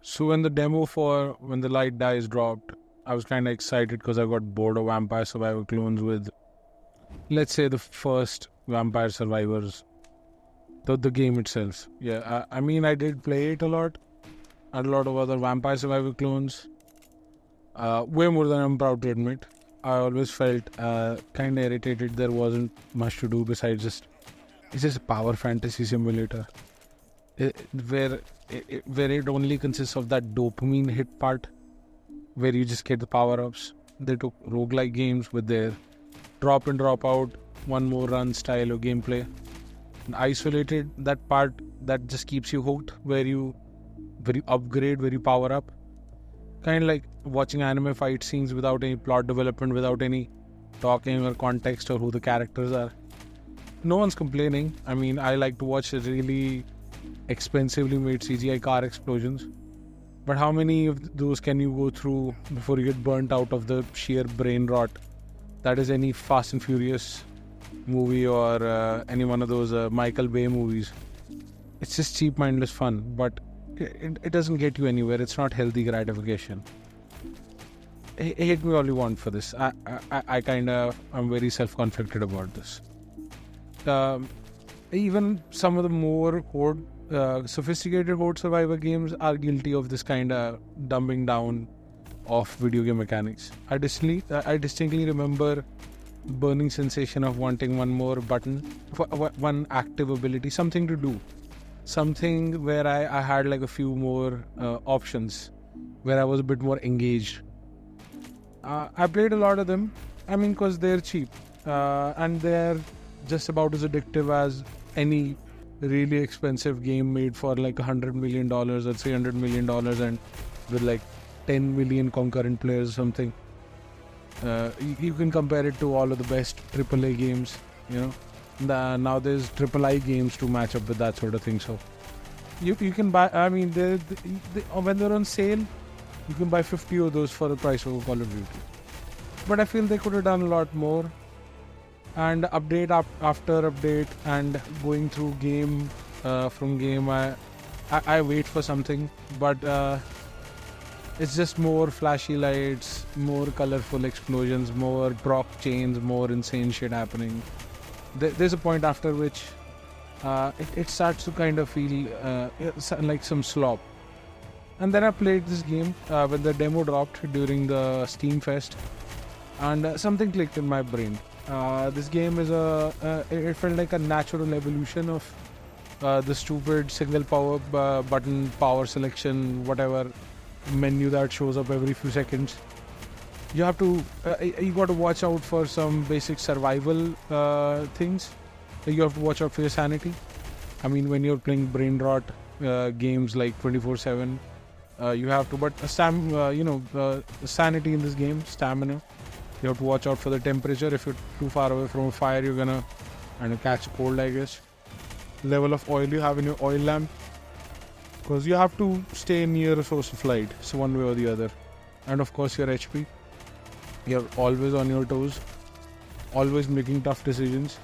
So when the light dice dropped, I was kind of excited because I got bored of Vampire Survivor clones with, let's say, the first Vampire Survivors, the game itself. Yeah, I mean, I did play it a lot. And a lot of other Vampire Survivor clones. Way more than I'm proud to admit. I always felt kind of irritated. There wasn't much to do besides it's just a power fantasy simulator, where where it only consists of that dopamine hit part, where you just get the power ups. They took roguelike games with their drop in, drop out, one more run style of gameplay, and isolated that part that just keeps you hooked, where you upgrade, where you power up. Kind of like watching anime fight scenes without any plot development, without any talking or context or who the characters are. No one's complaining. I mean, I like to watch really expensively made CGI car explosions. But how many of those can you go through before you get burnt out of the sheer brain rot that is any Fast and Furious movie or any one of those Michael Bay movies? It's just cheap, mindless fun, but it doesn't get you anywhere. It's not healthy gratification. Hate me all you want for this. I'm very self-conflicted about this. Even some of the more sophisticated Horde Survivor games are guilty of this kind of dumbing down of video game mechanics. I distinctly remember burning sensation of wanting one more button, one active ability, something to do. Something where I had like a few more options, where I was a bit more engaged. I played a lot of them. I mean, because they're cheap and they're just about as addictive as any really expensive game made for like $100 million or $300 million and with like 10 million concurrent players or something. You can compare it to all of the best AAA games, you know. Now there's AAA games to match up with that sort of thing. So you can buy. I mean, when they're on sale, you can buy 50 of those for the price of a Call of Duty. But I feel they could have done a lot more. And update after update and going through game from game, I wait for something, but it's just more flashy lights, more colorful explosions, more prop chains, more insane shit happening. There's a point after which it starts to kind of feel like some slop. And then I played this game when the demo dropped during the Steam Fest, and something clicked in my brain. This game is it felt like a natural evolution of the stupid single power button power selection, whatever menu that shows up every few seconds. You have to you got to watch out for some basic survival things. You have to watch out for your sanity. I mean, when you're playing brain rot games like 24/7, you have to. But sanity in this game, stamina. You have to watch out for the temperature. If you're too far away from a fire, you're gonna catch a cold, I guess. Level of oil you have in your oil lamp, because you have to stay near a source of light, so one way or the other. And of course your HP. You're always on your toes, always making tough decisions,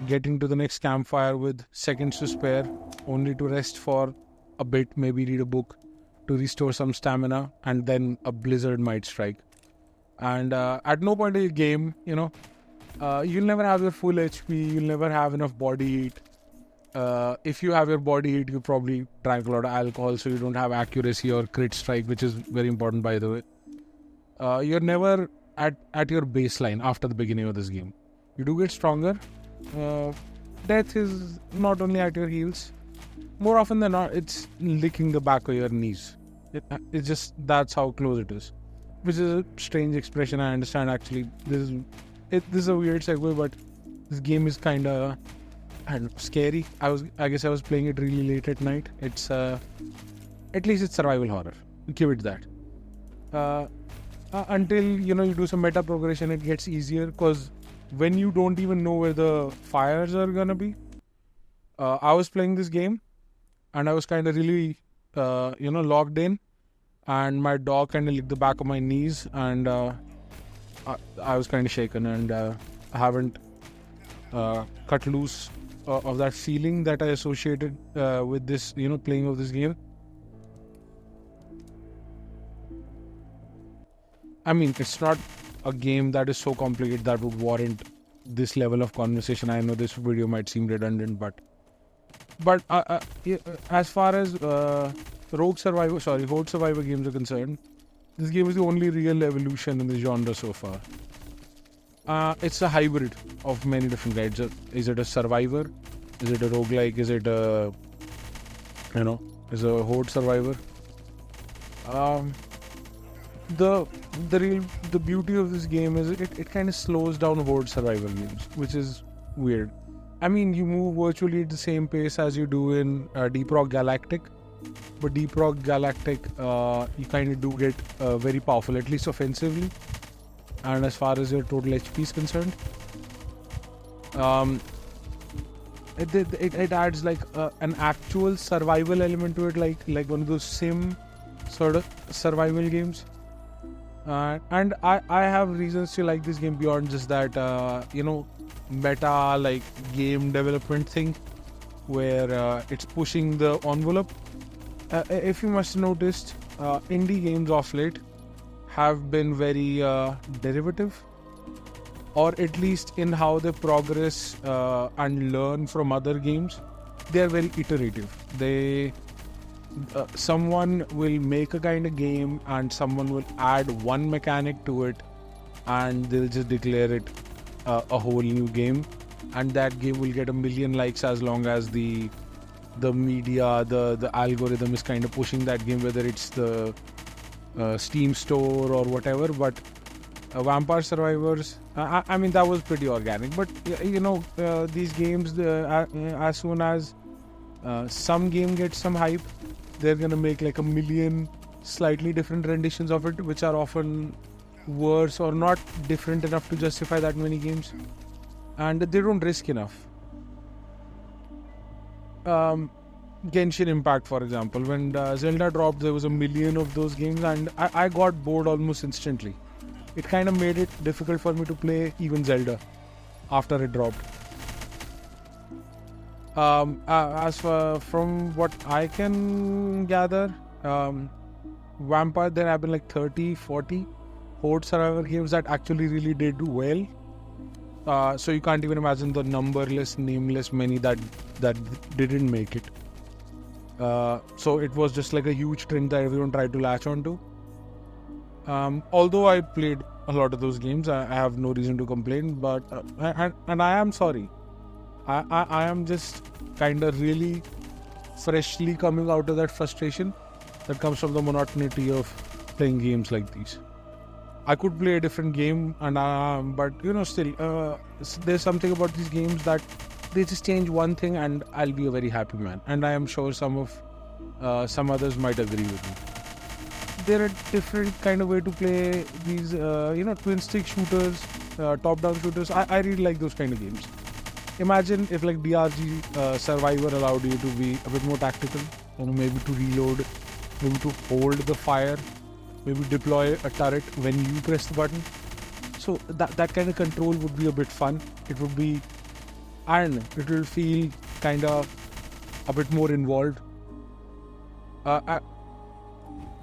getting to the next campfire with seconds to spare, only to rest for a bit, maybe read a book, to restore some stamina, and then a blizzard might strike. And at no point in the game, you'll never have your full HP, you'll never have enough body heat. If you have your body heat, you probably drank a lot of alcohol, so you don't have accuracy or crit strike, which is very important, by the way. You're never at your baseline after the beginning of this game. You do get stronger. Death is not only at your heels. More often than not, it's licking the back of your knees. It's just, that's how close it is. Which is a strange expression, I understand actually. This is a weird segue, but this game is kind of scary. I guess I was playing it really late at night. It's at least it's survival horror. Give it that. Until you do some meta progression, it gets easier, because when you don't even know where the fires are gonna be. I was playing this game and I was kind of really logged in, and my dog kind of licked the back of my knees, and I was kind of shaken, and I haven't cut loose of that feeling that I associated with this playing of this game. I mean, it's not a game that is so complicated that would warrant this level of conversation. I know this video might seem redundant, but as far as Horde Survivor games are concerned, this game is the only real evolution in the genre so far. It's a hybrid of many different kinds. Is it a survivor? Is it a roguelike? Is it is a Horde Survivor? The beauty of this game is it kind of slows down Horde Survivor games, which is weird. I mean, you move virtually at the same pace as you do in Deep Rock Galactic, but Deep Rock Galactic, you kind of do get very powerful, at least offensively, and as far as your total HP is concerned. It adds like an actual survival element to it, like one of those sim sort of survival games. And I have reasons to like this game beyond just that meta like game development thing where it's pushing the envelope. If you must have noticed, indie games of late have been very derivative, or at least in how they progress and learn from other games. They are very iterative. Someone will make a kind of game and someone will add one mechanic to it, and they'll just declare it a whole new game, and that game will get 1 million likes as long as the media, the algorithm is kind of pushing that game, whether it's the Steam store or whatever. But Vampire Survivors, I mean, that was pretty organic. But these games, as soon as some game gets some hype, they're gonna make like 1 million slightly different renditions of it, which are often worse or not different enough to justify that many games, and they don't risk enough. Genshin Impact, for example, when Zelda dropped, there was 1 million of those games, and I got bored almost instantly. It kind of made it difficult for me to play even Zelda after it dropped. From what I can gather, Vampire, there have been like 30-40 Horde Survivor games that actually really did well. So you can't even imagine the numberless, nameless many that didn't make it. So it was just like a huge trend that everyone tried to latch onto. Although I played a lot of those games, I have no reason to complain. But and I am sorry. I am just kind of really freshly coming out of that frustration that comes from the monotony of playing games like these. I could play a different game, but still, there's something about these games that they just change one thing, and I'll be a very happy man. And I am sure some others might agree with me. There are different kind of way to play these, twin stick shooters, top-down shooters. I really like those kind of games. Imagine if like DRG Survivor allowed you to be a bit more tactical, maybe to reload, maybe to hold the fire, maybe deploy a turret when you press the button. So that kind of control would be a bit fun. It would be, I don't know, it will feel kind of a bit more involved.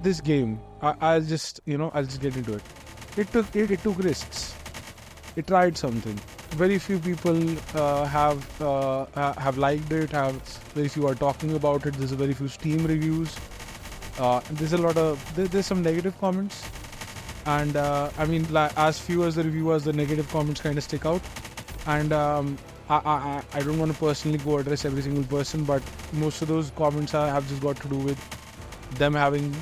This game, I'll just get into it. It took risks. It tried something. Very few people have liked it. Very few are talking about it. There's very few Steam reviews. There's some negative comments, and I mean, as few as the reviewers, the negative comments kind of stick out. And I don't want to personally go address every single person, but most of those comments have just got to do with them having,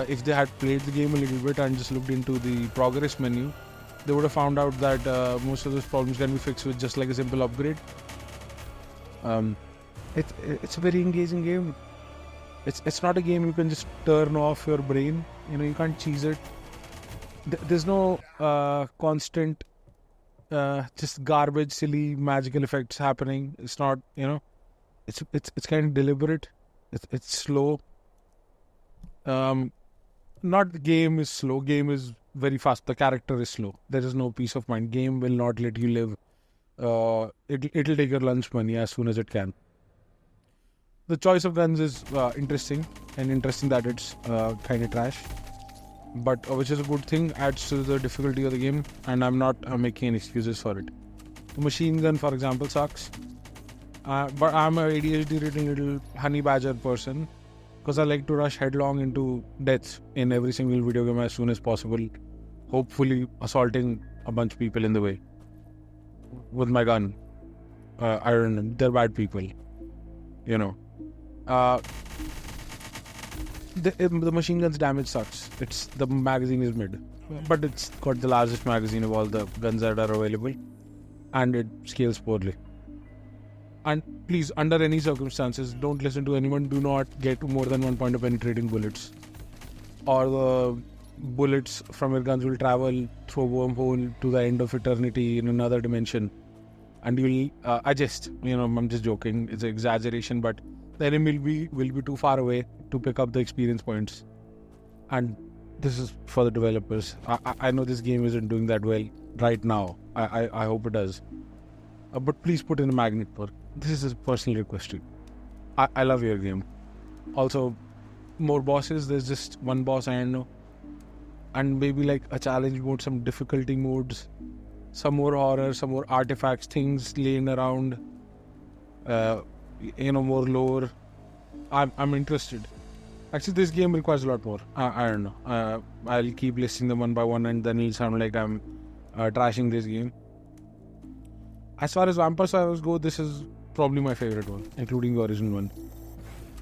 if they had played the game a little bit and just looked into the progress menu, they would have found out that most of those problems can be fixed with just like a simple upgrade. It's a very engaging game. It's not a game you can just turn off your brain. You can't cheese it. There's no constant just garbage, silly magical effects happening. It's not, it's kind of deliberate. It's slow. Not the game is slow. Game is very fast. The character is slow. There is no peace of mind. Game will not let you live. It'll take your lunch money as soon as it can. The choice of guns is interesting, and interesting that it's kind of trash. but which is a good thing, adds to the difficulty of the game, and I'm not making any excuses for it. The machine gun, for example, sucks. But I'm a ADHD-ridden little honey badger person because I like to rush headlong into death in every single video game as soon as possible, hopefully assaulting a bunch of people in the way with my gun. I don't know, they're bad people, you know. The machine gun's damage sucks. The magazine is mid, but it's got the largest magazine of all the guns that are available, and it scales poorly. And please, under any circumstances, don't listen to anyone. Do not get more than 1 point of penetrating bullets, or the bullets from your guns will travel through a wormhole to the end of eternity in another dimension, and you'll. I'm just joking. It's an exaggeration, but the enemy will be too far away to pick up the experience points. And this is for the developers. I know this game isn't doing that well right now. I hope it does. But please put in a magnet perk. This is a personal request to you. I love your game. Also, more bosses. There's just one boss I know. And maybe like a challenge mode, some difficulty modes, some more horror, some more artifacts, things laying around. More lore. I'm interested. Actually, this game requires a lot more. I don't know. I'll keep listing them one by one, and then it'll sound like I'm trashing this game. As far as Vampire Survivors go, this is probably my favorite one, including the original one.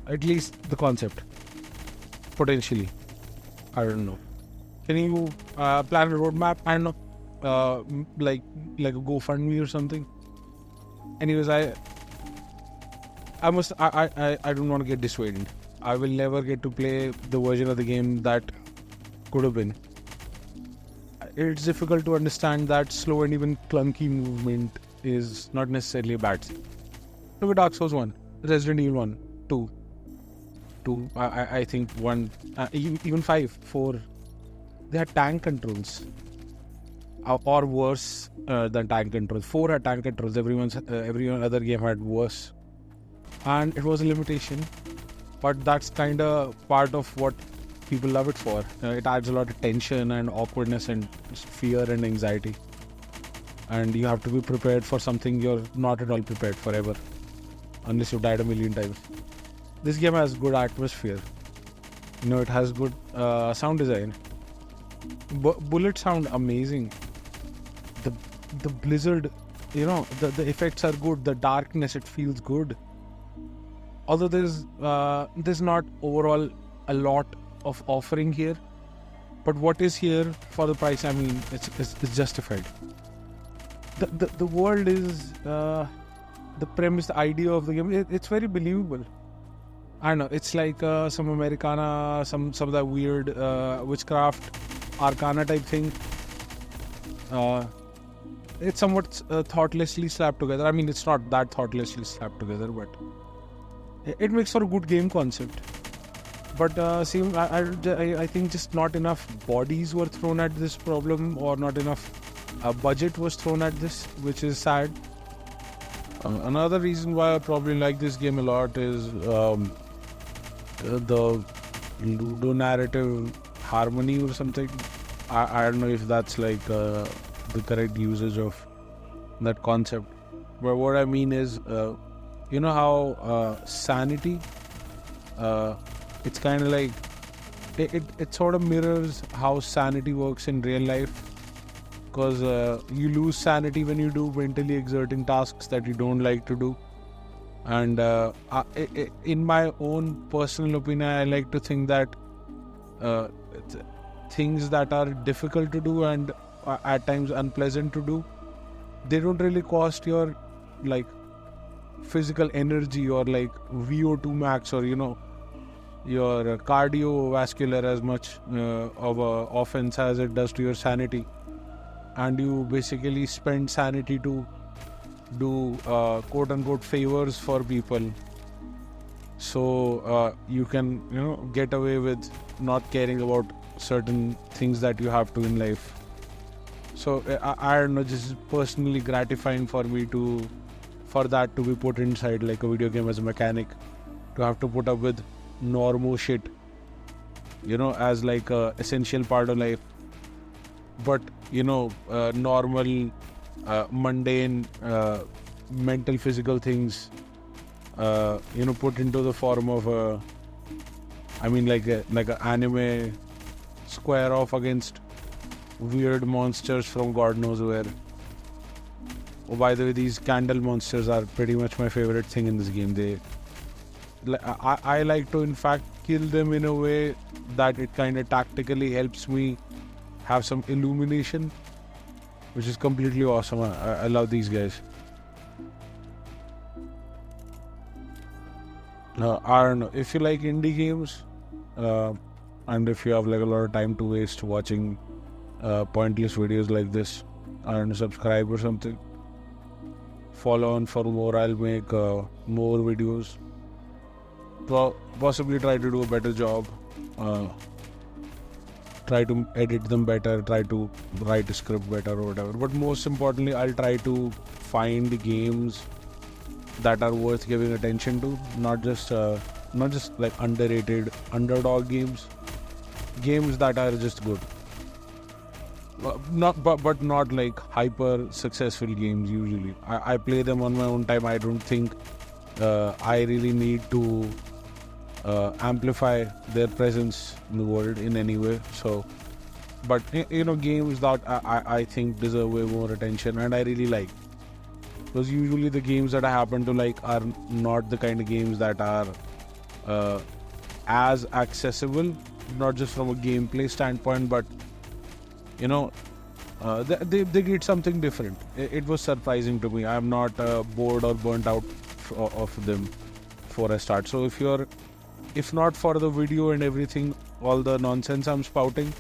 At least the concept. Potentially. I don't know. Can you plan a roadmap? I don't know. Like a GoFundMe or something. Anyways, I don't want to get dissuaded. I will never get to play the version of the game that could have been. It's difficult to understand that slow and even clunky movement is not necessarily a bad thing. Look at Dark Souls 1, Resident Evil 1, 2, I think 1, even 5, 4. They had tank controls. Or worse than tank controls. 4 had tank controls. Every other game had worse. And it was a limitation. But that's kind of part of what people love it for. It adds a lot of tension and awkwardness and fear and anxiety. And you have to be prepared for something you're not at all prepared for ever. Unless you've died a million times. This game has good atmosphere. It has good sound design. Bullets sound amazing. The blizzard, the effects are good. The darkness, it feels good. Although there's not overall a lot of offering here, but what is here for the price, I mean, it's justified. The world is the premise, the idea of the game. It's very believable. I don't know. It's like some Americana, some of that weird witchcraft, arcana type thing. It's somewhat thoughtlessly slapped together. I mean, it's not that thoughtlessly slapped together, but it makes for a good game concept. But I think just not enough bodies were thrown at this problem, or not enough budget was thrown at this, which is sad. Another reason why I probably like this game a lot is the ludonarrative harmony or something. I don't know if that's like the correct usage of that concept. But what I mean is, you know how sanity, it's kind of like, it sort of mirrors how sanity works in real life. Because you lose sanity when you do mentally exerting tasks that you don't like to do. And in my own personal opinion, I like to think that things that are difficult to do and at times unpleasant to do, they don't really cost your like physical energy or like VO2 max or your cardiovascular as much of a offense as it does to your sanity. And you basically spend sanity to do quote-unquote favors for people, so you can get away with not caring about certain things that you have to in life. So I don't know, just personally gratifying for me for that to be put inside like a video game as a mechanic, to have to put up with normal shit as like a essential part of life. But normal, mundane, mental, physical things, put into the form of like a anime square off against weird monsters from God knows where. Oh, by the way, these candle monsters are pretty much my favorite thing in this game. I like to in fact kill them in a way that it kind of tactically helps me have some illumination, which is completely awesome. I love these guys. I don't know if you like indie games, and if you have like a lot of time to waste watching pointless videos like this, I don't know, subscribe or something. Follow on for more. I'll make more videos. Possibly try to do a better job. Try to edit them better. Try to write a script better or whatever. But most importantly, I'll try to find games that are worth giving attention to. Not just like underrated underdog games. Games that are just good. But not like hyper successful games. Usually, I play them on my own time. I don't think I really need to amplify their presence in the world in any way. So, but games that I think deserve way more attention, and I really like, because usually the games that I happen to like are not the kind of games that are as accessible, not just from a gameplay standpoint, but they did something different. It was surprising to me. I'm not bored or burnt out of them before I start. So if not for the video and everything, all the nonsense I'm spouting,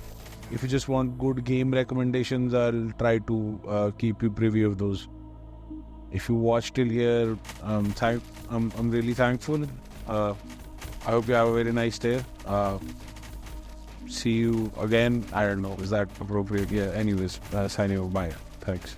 if you just want good game recommendations, I'll try to keep you privy of those. If you watched till here, I'm really thankful. I hope you have a very nice day. See you again. I don't know, is that appropriate? Yeah, anyways, signing off. Bye. Thanks.